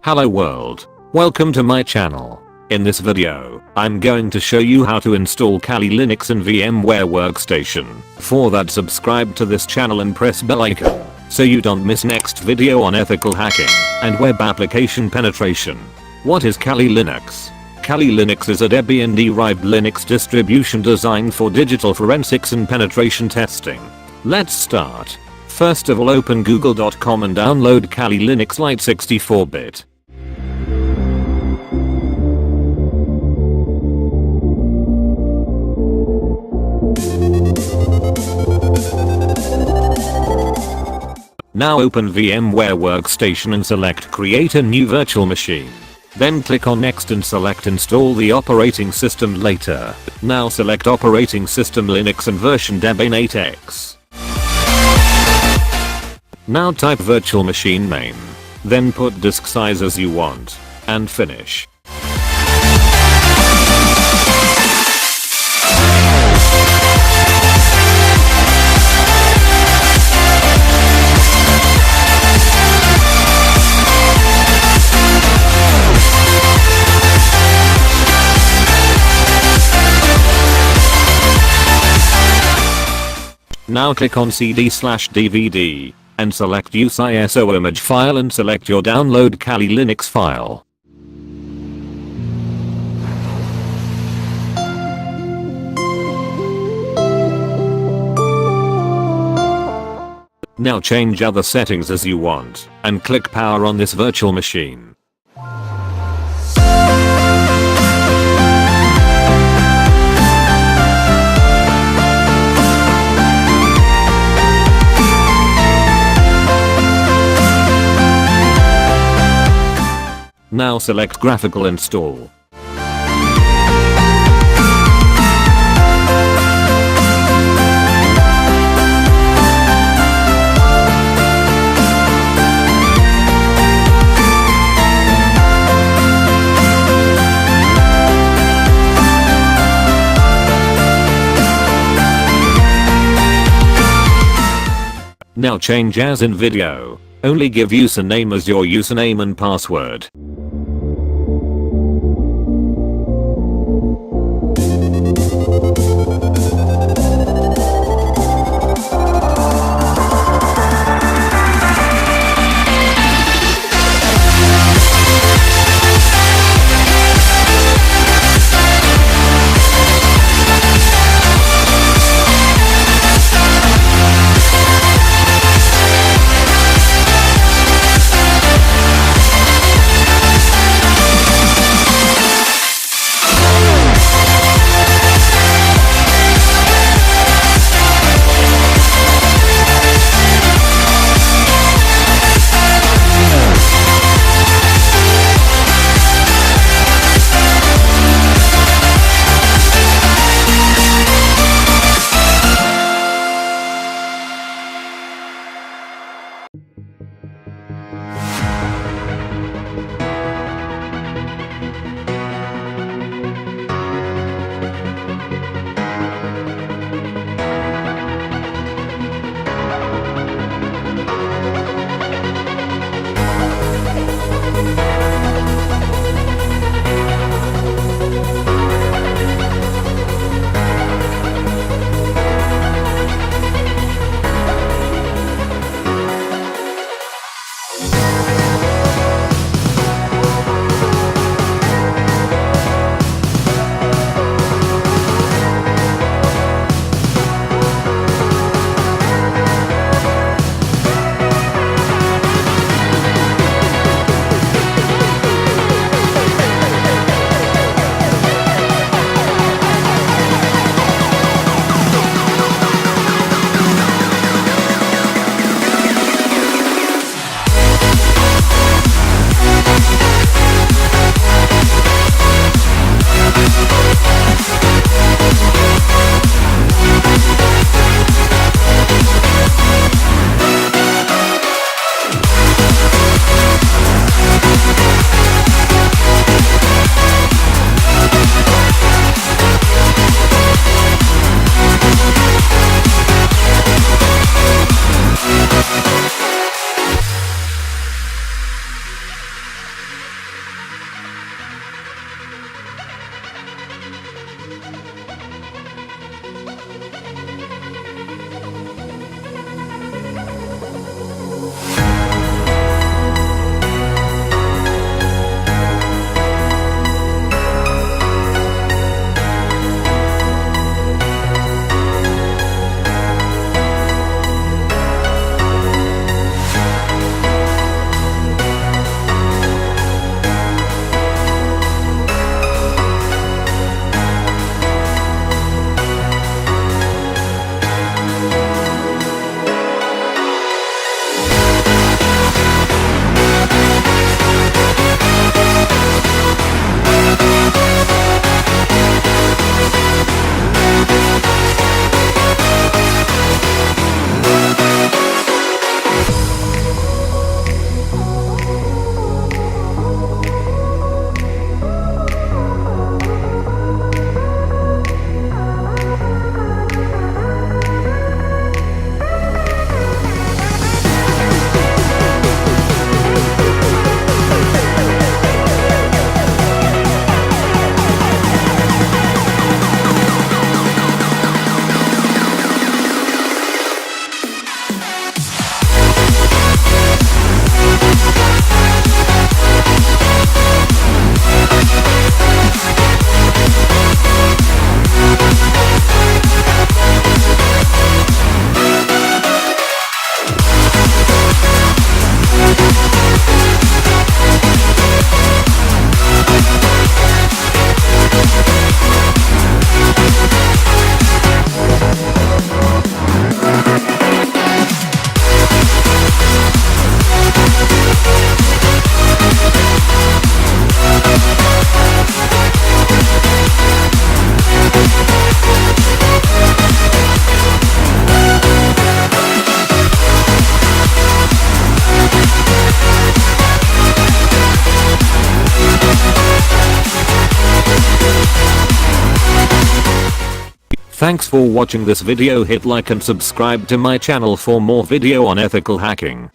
Hello world. Welcome to my channel. In this video, I'm going to show you how to install Kali Linux and VMware Workstation. For that, subscribe to this channel and press bell icon so you don't miss next video on ethical hacking and web application penetration. What is Kali Linux? Kali Linux is a Debian-derived Linux distribution designed for digital forensics and penetration testing. Let's start. First of all, open google.com and download Kali Linux Lite 64-bit. Now open VMware Workstation and select Create a new virtual machine. Then click on Next and select Install the operating system later. Now select Operating System Linux and version Debian 8X. Now type virtual machine name. Then put disk size as you want. And finish. Now click on CD/DVD and select Use ISO image file and select your download Kali Linux file. Now change other settings as you want and click power on this virtual machine. Now select graphical install. Now change as in video. Only give username as your username and password. Thanks for watching this video. Hit like and subscribe to my channel for more video on ethical hacking.